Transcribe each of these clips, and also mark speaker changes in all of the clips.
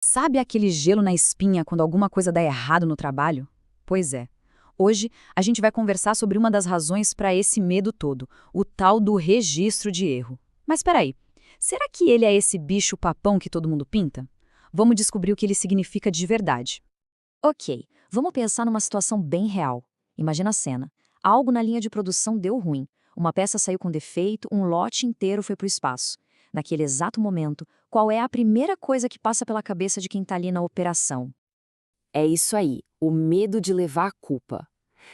Speaker 1: Sabe aquele gelo na espinha quando alguma coisa dá errado no trabalho? Pois é. Hoje a gente vai conversar sobre uma das razões para esse medo todo, o tal do registro de erro. Mas peraí, será que ele é esse bicho papão que todo mundo pinta? Vamos descobrir o que ele significa de verdade.
Speaker 2: Ok, vamos pensar numa situação bem real. Imagina a cena. Algo na linha de produção deu ruim. Uma peça saiu com defeito, um lote inteiro foi para o espaço. Naquele exato momento, qual é a primeira coisa que passa pela cabeça de quem está ali na operação?
Speaker 3: É isso aí, o medo de levar a culpa.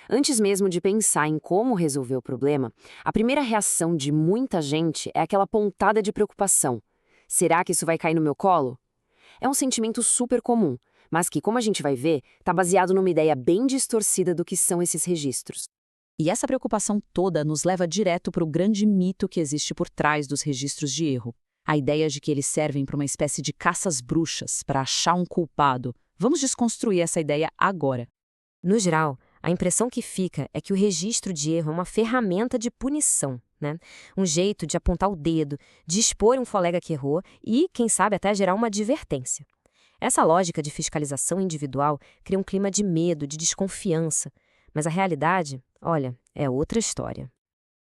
Speaker 3: Antes mesmo de pensar em como resolver o problema, a primeira reação de muita gente é aquela pontada de preocupação. Será que isso vai cair no meu colo? É um sentimento super comum, mas que, como a gente vai ver, está baseado numa ideia bem distorcida do que são esses registros.
Speaker 1: E essa preocupação toda nos leva direto para o grande mito que existe por trás dos registros de erro. A ideia de que eles servem para uma espécie de caças bruxas, para achar um culpado. Vamos desconstruir essa ideia agora.
Speaker 2: No geral, a impressão que fica é que o registro de erro é uma ferramenta de punição, né? Um jeito de apontar o dedo, de expor um colega que errou e, quem sabe, até gerar uma advertência. Essa lógica de fiscalização individual cria um clima de medo, de desconfiança. Mas a realidade, olha, é outra história.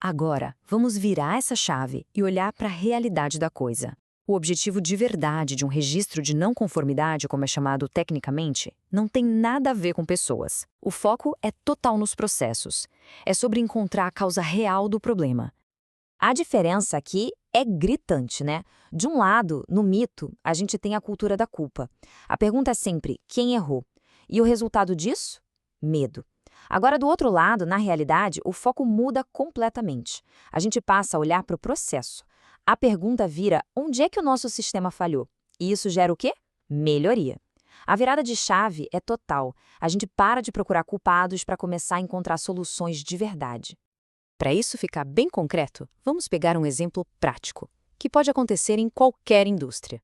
Speaker 2: Agora, vamos virar essa chave e olhar para a realidade da coisa. O objetivo de verdade de um registro de não conformidade, como é chamado tecnicamente, não tem nada a ver com pessoas. O foco é total nos processos. É sobre encontrar a causa real do problema. A diferença aqui é gritante, né? De um lado, no mito, a gente tem a cultura da culpa. A pergunta é sempre quem errou. E o resultado disso? Medo. Agora, do outro lado, na realidade, o foco muda completamente. A gente passa a olhar para o processo. A pergunta vira onde é que o nosso sistema falhou? E isso gera o quê? Melhoria. A virada de chave é total. A gente para de procurar culpados para começar a encontrar soluções de verdade.
Speaker 1: Para isso ficar bem concreto, vamos pegar um exemplo prático, que pode acontecer em qualquer indústria.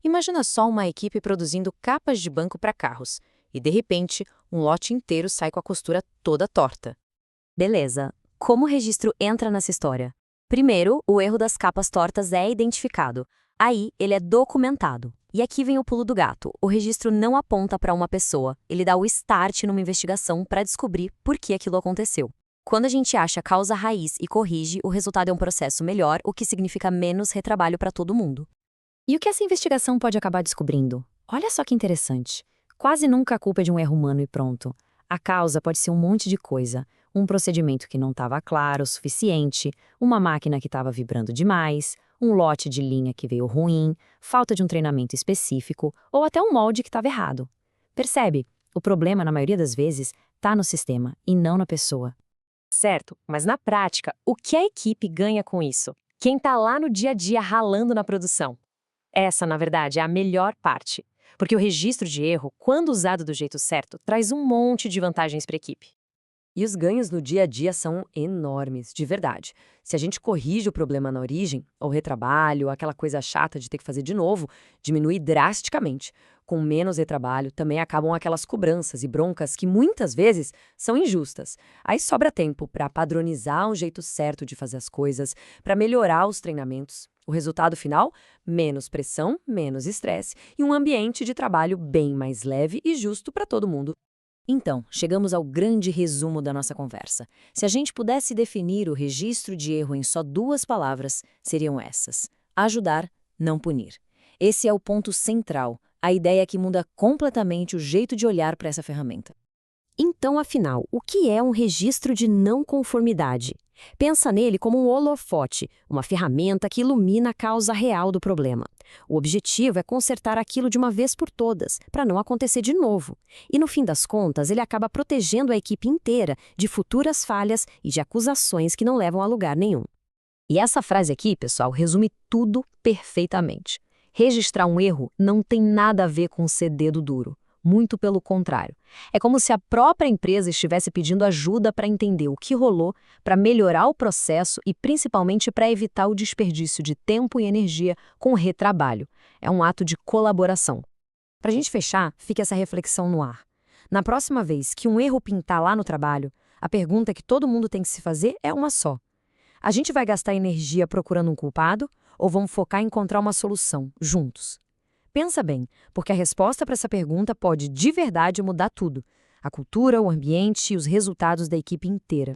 Speaker 1: Imagina só uma equipe produzindo capas de banco para carros, e de repente, um lote inteiro sai com a costura toda torta.
Speaker 2: Beleza. Como o registro entra nessa história? Primeiro, o erro das capas tortas é identificado. Aí, ele é documentado. E aqui vem o pulo do gato. O registro não aponta para uma pessoa. Ele dá o start numa investigação para descobrir por que aquilo aconteceu. Quando a gente acha a causa raiz e corrige, o resultado é um processo melhor, o que significa menos retrabalho para todo mundo. E o que essa investigação pode acabar descobrindo? Olha só que interessante. Quase nunca a culpa é de um erro humano e pronto. A causa pode ser um monte de coisa. Um procedimento que não estava claro o suficiente, uma máquina que estava vibrando demais, um lote de linha que veio ruim, falta de um treinamento específico ou até um molde que estava errado. Percebe? O problema, na maioria das vezes, está no sistema e não na pessoa.
Speaker 4: Certo, mas na prática, o que a equipe ganha com isso? Quem está lá no dia a dia ralando na produção? Essa, na verdade, é a melhor parte, porque o registro de erro, quando usado do jeito certo, traz um monte de vantagens para a equipe.
Speaker 3: E os ganhos no dia a dia são enormes, de verdade. Se a gente corrige o problema na origem, o retrabalho, aquela coisa chata de ter que fazer de novo, diminui drasticamente. Com menos retrabalho, também acabam aquelas cobranças e broncas que muitas vezes são injustas. Aí sobra tempo para padronizar um jeito certo de fazer as coisas, para melhorar os treinamentos. O resultado final? Menos pressão, menos estresse e um ambiente de trabalho bem mais leve e justo para todo mundo.
Speaker 2: Então, chegamos ao grande resumo da nossa conversa. Se a gente pudesse definir o registro de erro em só duas palavras, seriam essas: ajudar, não punir. Esse é o ponto central, a ideia que muda completamente o jeito de olhar para essa ferramenta. Então, afinal, o que é um registro de não conformidade? Pensa nele como um holofote, uma ferramenta que ilumina a causa real do problema. O objetivo é consertar aquilo de uma vez por todas, para não acontecer de novo. E no fim das contas, ele acaba protegendo a equipe inteira de futuras falhas e de acusações que não levam a lugar nenhum. E essa frase aqui, pessoal, resume tudo perfeitamente. Registrar um erro não tem nada a ver com ser dedo duro. Muito pelo contrário. É como se a própria empresa estivesse pedindo ajuda para entender o que rolou, para melhorar o processo e principalmente para evitar o desperdício de tempo e energia com retrabalho. É um ato de colaboração. Para a gente fechar, fica essa reflexão no ar. Na próxima vez que um erro pintar lá no trabalho, a pergunta que todo mundo tem que se fazer é uma só. A gente vai gastar energia procurando um culpado ou vamos focar em encontrar uma solução, juntos?
Speaker 3: Pensa bem, porque a resposta para essa pergunta pode de verdade mudar tudo. A cultura, o ambiente e os resultados da equipe inteira.